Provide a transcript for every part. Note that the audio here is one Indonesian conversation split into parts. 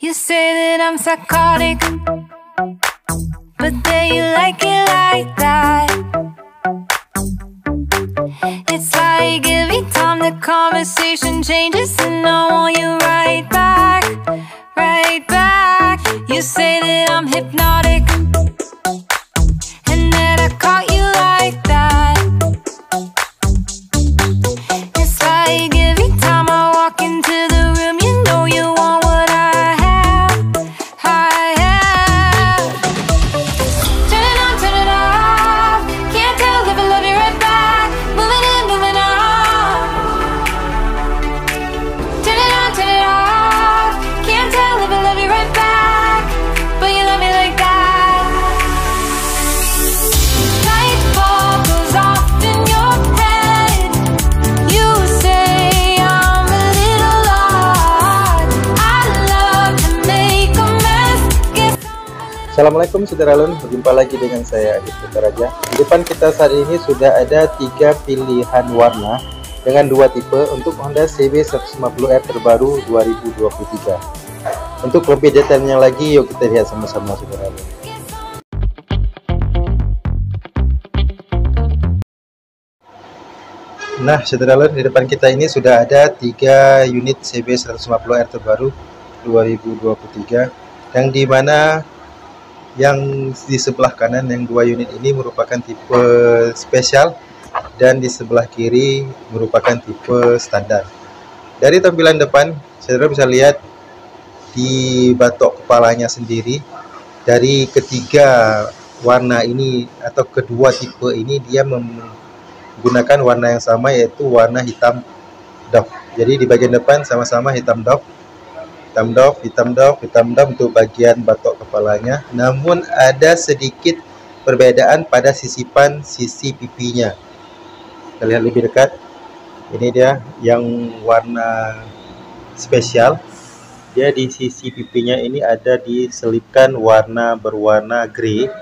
You say that I'm psychotic, but then you like it like that. It's like every time the conversation changes, and I want you right back, right back. You say that I'm hypnotic, and that I caught you like that. It's like every time I walk into the room, you know you want what I have, I have. Turn it on, turn it off. Can't tell if I love you right back. Moving in, moving on. Turn it on, turn it off. Can't tell if I love you right back, but you love me like that. Light bulb goes off in your head. You say I'm a little odd. I love to make a mess. Guess I'm a little. Assalamualaikum Saudara-lun, berjumpa lagi dengan saya Adit Putaraja. Di depan kita saat ini sudah ada 3 pilihan warna dengan 2 tipe untuk Honda CB 150R terbaru 2023. Untuk lebih detailnya lagi, yuk kita lihat sama-sama Saudara-lun. Nah Saudara-lun, di depan kita ini sudah ada 3 unit CB 150R terbaru 2023, yang dimana yang di sebelah kanan yang 2 unit ini merupakan tipe spesial dan di sebelah kiri merupakan tipe standar. Dari tampilan depan, saudara bisa lihat di batok kepalanya sendiri, dari ketiga warna ini atau kedua tipe ini dia menggunakan warna yang sama, yaitu warna hitam doff. Jadi di bagian depan sama-sama hitam doff. Hitam doff, hitam doff, hitam doff untuk bagian batok kepalanya. Namun ada sedikit perbedaan pada sisipan sisi pipinya. Kita lihat lebih dekat. Ini dia yang warna spesial. Dia di sisi pipinya ini ada diselipkan warna berwarna grey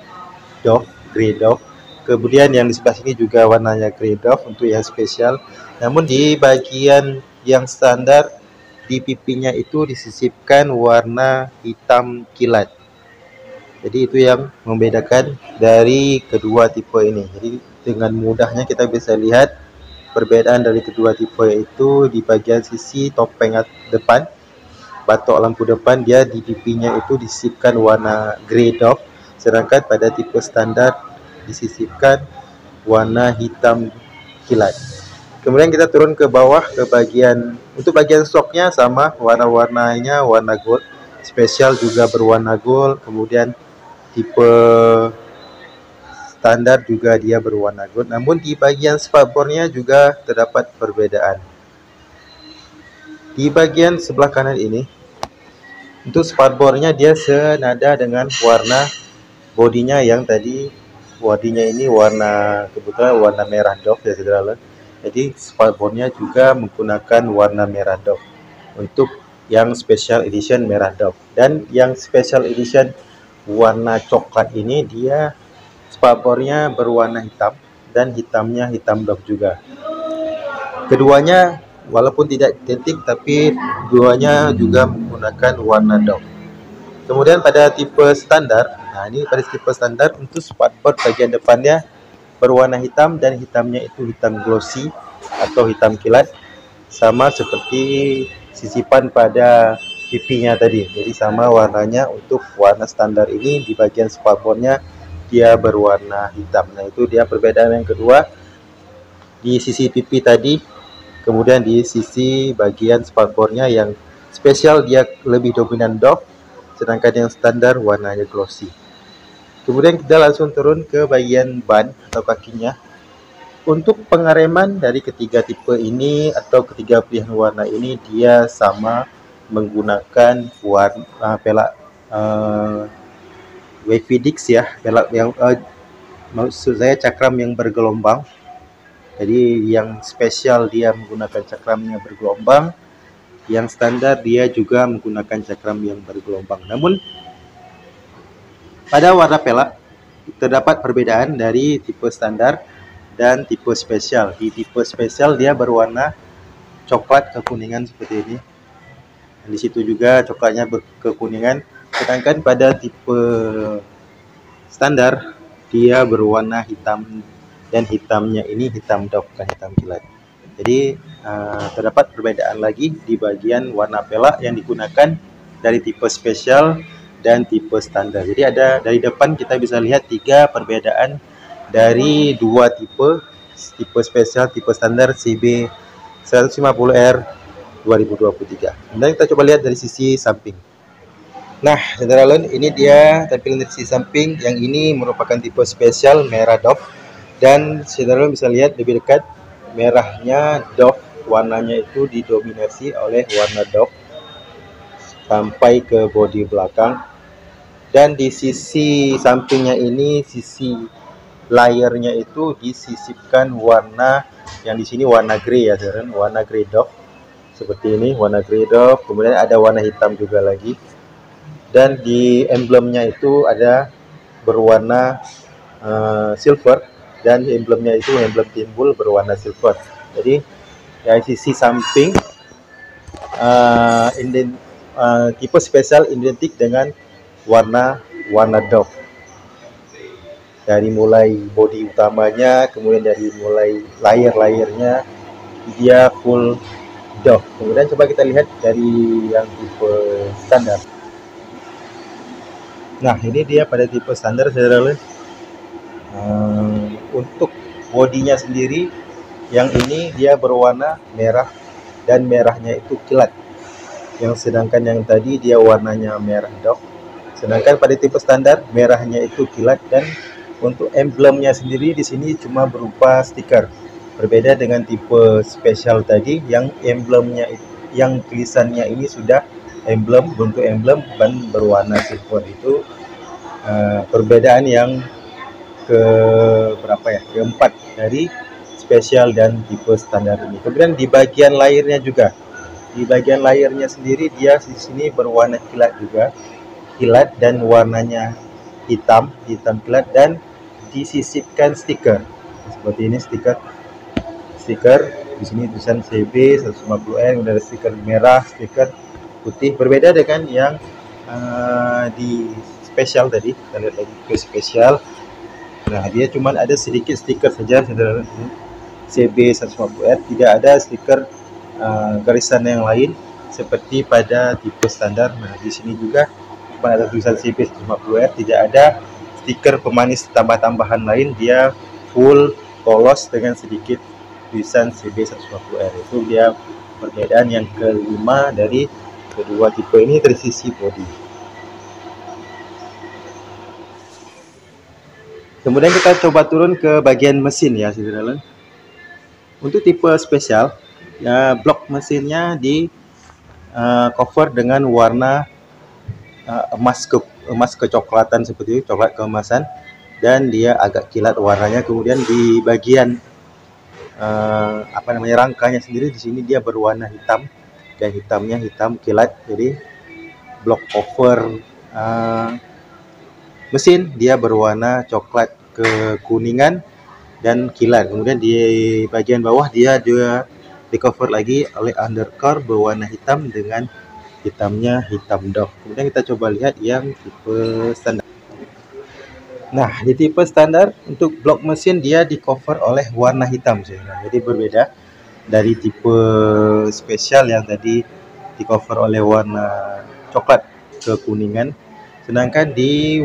doff, grey doff. Kemudian yang di sebelah sini juga warnanya grey doff untuk yang spesial. Namun di bagian yang standar, di pipinya itu disisipkan warna hitam kilat. Jadi itu yang membedakan dari kedua tipe ini. Jadi dengan mudahnya kita bisa lihat perbedaan dari kedua tipe, itu di bagian sisi topeng depan, batok lampu depan, dia di pipinya itu disisipkan warna grey doff, sedangkan pada tipe standar disisipkan warna hitam kilat. Kemudian kita turun ke bawah ke bagian, untuk bagian shocknya sama, warna-warnanya warna gold, spesial juga berwarna gold. Kemudian tipe standar juga dia berwarna gold. Namun di bagian spakbornya juga terdapat perbedaan. Di bagian sebelah kanan ini, untuk spakbornya dia senada dengan warna bodinya yang tadi. Bodinya ini warna, kebetulan warna merah doff ya saudara. Jadi spakbornya juga menggunakan warna merah doff untuk yang special edition merah doff. Dan yang special edition warna coklat ini dia spakbornya berwarna hitam dan hitamnya hitam doff juga. Keduanya walaupun tidak identik tapi keduanya juga menggunakan warna doff. Kemudian pada tipe standar, nah ini pada tipe standar untuk spakbor bagian depannya berwarna hitam dan hitamnya itu hitam glossy atau hitam kilat, sama seperti sisipan pada pipinya tadi. Jadi sama warnanya untuk warna standar ini, di bagian spakbornya dia berwarna hitam. Nah itu dia perbedaan yang kedua di sisi pipi tadi. Kemudian di sisi bagian spakbornya yang spesial dia lebih dominan doff, sedangkan yang standar warnanya glossy. Kemudian kita langsung turun ke bagian ban atau kakinya. Untuk pengereman dari ketiga tipe ini atau ketiga pilihan warna ini, dia sama menggunakan warna pelak wavy disc ya, pelak yang maksud saya cakram yang bergelombang. Jadi yang spesial dia menggunakan cakram yang bergelombang, yang standar dia juga menggunakan cakram yang bergelombang. Namun pada warna pelak terdapat perbedaan dari tipe standar dan tipe spesial. Di tipe spesial dia berwarna coklat kekuningan seperti ini. Di situ juga coklatnya berkekuningan. Sedangkan pada tipe standar dia berwarna hitam, dan hitamnya ini hitam doff, bukan hitam kilat. Jadi terdapat perbedaan lagi di bagian warna pelak yang digunakan dari tipe spesial dan tipe standar. Jadi ada dari depan kita bisa lihat 3 perbedaan dari 2 tipe spesial, tipe standar CB 150R 2023. Kemudian kita coba lihat dari sisi samping. Nah, saudara Lun, ini dia tampilan dari sisi samping. Yang ini merupakan tipe spesial merah doff, dan saudara Lun bisa lihat lebih dekat, merahnya doff, warnanya itu didominasi oleh warna doff sampai ke bodi belakang. Dan di sisi sampingnya ini, sisi layarnya itu disisipkan warna yang di sini warna grey ya, saudara, warna grey doff seperti ini, warna grey doff. Kemudian ada warna hitam juga lagi, dan di emblemnya itu ada berwarna silver, dan emblemnya itu emblem timbul berwarna silver. Jadi dari sisi samping tipe spesial identik dengan warna doff. Dari mulai bodi utamanya, kemudian dari mulai layar-layarnya dia full doff. Kemudian coba kita lihat dari yang tipe standar. Nah, ini dia pada tipe standar, saudara. Untuk bodinya sendiri, yang ini dia berwarna merah, dan merahnya itu kilat. Yang sedangkan yang tadi dia warnanya merah doff. Sedangkan pada tipe standar merahnya itu kilat, dan untuk emblemnya sendiri di sini cuma berupa stiker. Berbeda dengan tipe spesial tadi yang emblemnya, yang tulisannya ini sudah emblem, bentuk emblem dan berwarna silver. Itu perbedaan yang keempat dari spesial dan tipe standar ini. Kemudian di bagian layarnya juga, di bagian layarnya sendiri dia di sini berwarna kilat juga, kilat dan warnanya hitam kilat, dan disisipkan stiker seperti ini. Stiker di sini tulisan CB 150R, kemudian ada stiker merah, stiker putih. Berbeda dengan yang di spesial tadi, kita lihat lagi ke spesial. Nah, dia cuma ada sedikit stiker saja, saudara, CB 150R, tidak ada stiker garisan yang lain seperti pada tipe standar. Nah, di sini juga cuma ada tulisan CB 150R, tidak ada stiker pemanis tambah-tambahan lain. Dia full polos dengan sedikit tulisan CB 150R. Itu dia perbedaan yang kelima dari kedua tipe ini dari sisi bodi. Kemudian kita coba turun ke bagian mesin ya, saudara. Untuk tipe spesial, ya, blok mesinnya di cover dengan warna emas kecoklatan seperti itu, coklat keemasan, dan dia agak kilat warnanya. Kemudian di bagian rangkanya sendiri di sini dia berwarna hitam, dan hitamnya hitam kilat. Jadi blok cover mesin dia berwarna coklat kekuningan dan kilat. Kemudian di bagian bawah dia juga di cover lagi oleh undercar berwarna hitam dengan hitamnya hitam doff. Kemudian kita coba lihat yang tipe standar. Nah, di tipe standar untuk blok mesin dia di cover oleh warna hitam, jadi berbeda dari tipe spesial yang tadi di cover oleh warna coklat kekuningan. Sedangkan di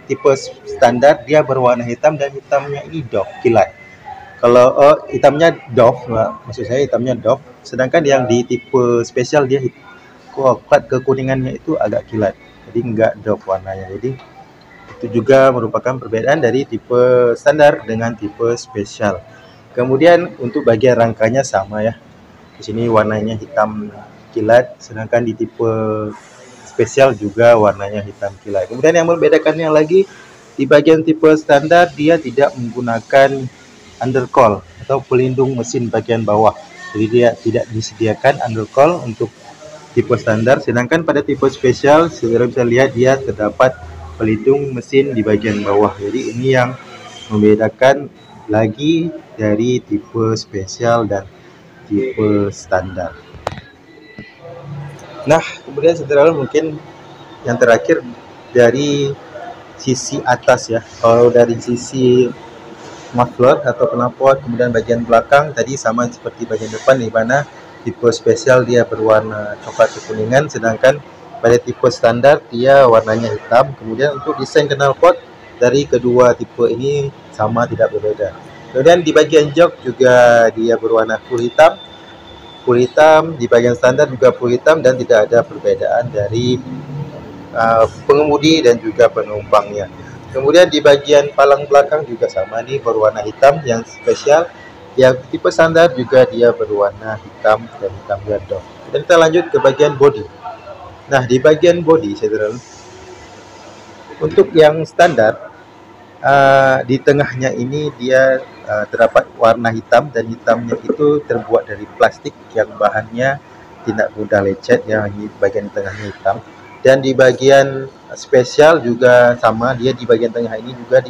tipe standar dia berwarna hitam, dan hitamnya ini doff kilat. Kalau hitamnya doff, maksud saya hitamnya doff. Sedangkan yang di tipe spesial dia coklat kekuningannya itu agak kilat, jadi enggak doff warnanya. Jadi itu juga merupakan perbedaan dari tipe standar dengan tipe spesial. Kemudian untuk bagian rangkanya sama ya. Di sini warnanya hitam kilat, sedangkan di tipe spesial juga warnanya hitam kilat. Kemudian yang membedakannya lagi, di bagian tipe standar dia tidak menggunakan undercoil atau pelindung mesin bagian bawah. Jadi dia tidak disediakan undercoil untuk tipe standar. Sedangkan pada tipe spesial, saudara bisa lihat dia terdapat pelindung mesin di bagian bawah. Jadi ini yang membedakan lagi dari tipe spesial dan tipe standar. Nah, kemudian saudara mungkin yang terakhir dari sisi atas ya. Kalau dari sisi muffler atau knalpot, kemudian bagian belakang tadi sama seperti bagian depan, di mana tipe spesial dia berwarna coklat kekuningan, sedangkan pada tipe standar dia warnanya hitam. Kemudian untuk desain knalpot dari kedua tipe ini sama, tidak berbeda. Kemudian di bagian jok juga dia berwarna full hitam, di bagian standar juga full hitam, dan tidak ada perbedaan dari pengemudi dan juga penumpangnya. Kemudian di bagian palang belakang juga sama nih, berwarna hitam yang spesial. Yang tipe standar juga dia berwarna hitam dan hitam gandong. Dan kita lanjut ke bagian bodi. Nah, di bagian bodi saudara, untuk yang standar di tengahnya ini dia terdapat warna hitam, dan hitamnya itu terbuat dari plastik yang bahannya tidak mudah lecet, yang di bagian tengahnya hitam. Dan di bagian spesial juga sama, dia di bagian tengah ini juga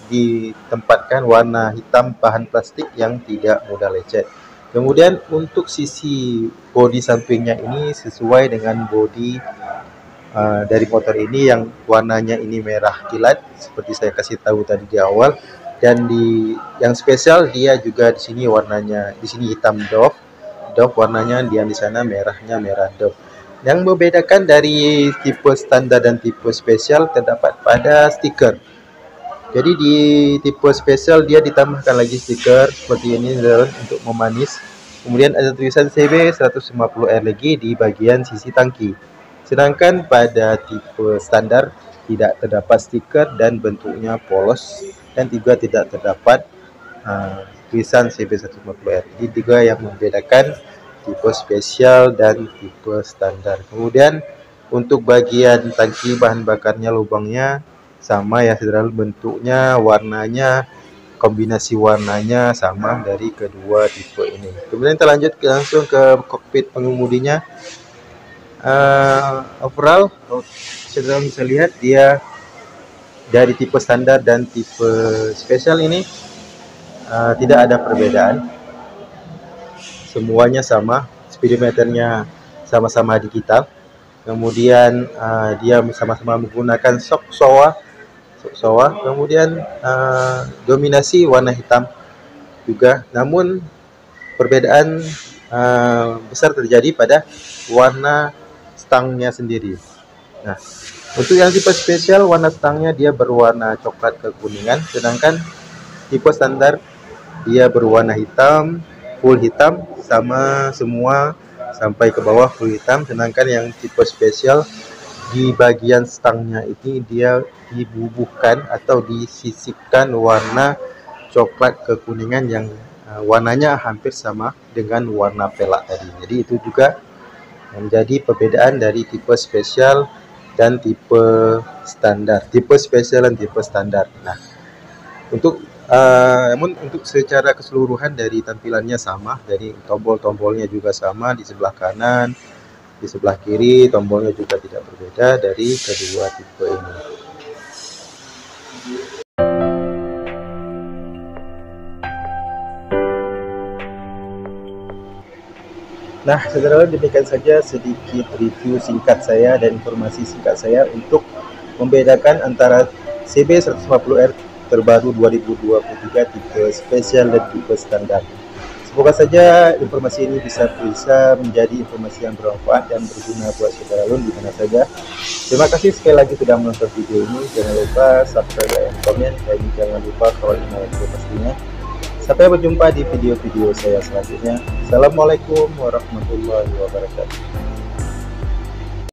ditempatkan warna hitam bahan plastik yang tidak mudah lecet. Kemudian untuk sisi bodi sampingnya ini sesuai dengan bodi dari motor ini, yang warnanya ini merah kilat seperti saya kasih tahu tadi di awal. Dan di yang spesial dia juga di sini warnanya, di sini hitam Dove warnanya, dia di sana merahnya merah Dove. Yang membedakan dari tipe standar dan tipe spesial terdapat pada stiker. Jadi di tipe spesial dia ditambahkan lagi stiker seperti ini untuk memanis. Kemudian ada tulisan CB 150R lagi di bagian sisi tangki. Sedangkan pada tipe standar tidak terdapat stiker dan bentuknya polos, dan juga tidak terdapat tulisan CB 150R. Ini juga yang membedakan tipe spesial dan tipe standar. Kemudian untuk bagian tangki bahan bakarnya, lubangnya sama ya saudara, bentuknya, warnanya, kombinasi warnanya sama dari kedua tipe ini. Kemudian kita lanjut langsung ke kokpit pengemudinya. Overall saudara bisa lihat dia dari tipe standar dan tipe spesial ini tidak ada perbedaan, semuanya sama, speedometernya sama-sama digital. Kemudian dia sama-sama menggunakan shock showa. Kemudian dominasi warna hitam juga, namun perbedaan besar terjadi pada warna stangnya sendiri. Nah, untuk yang tipe spesial warna stangnya dia berwarna coklat kekuningan, sedangkan tipe standar dia berwarna hitam, full hitam, sama semua sampai ke bawah full hitam. Sedangkan yang tipe spesial di bagian stangnya ini dia dibubuhkan atau disisipkan warna coklat kekuningan yang warnanya hampir sama dengan warna pelak tadi. Jadi itu juga menjadi perbedaan dari tipe spesial dan tipe standar, tipe spesial dan tipe standar. Nah, untuk namun untuk secara keseluruhan dari tampilannya sama, dari tombol-tombolnya juga sama, di sebelah kanan, di sebelah kiri tombolnya juga tidak berbeda dari kedua tipe ini. Nah, saudara, demikian saja sedikit review singkat saya dan informasi singkat saya untuk membedakan antara CB 150R terbaru 2023 tipe spesial dan tipe standar. Semoga saja informasi ini bisa menjadi informasi yang bermanfaat dan berguna buat saudara di mana saja. Terima kasih sekali lagi sudah menonton video ini. Jangan lupa subscribe dan komen, dan jangan lupa kawal email pastinya. Sampai berjumpa di video-video saya selanjutnya. Assalamualaikum warahmatullahi wabarakatuh.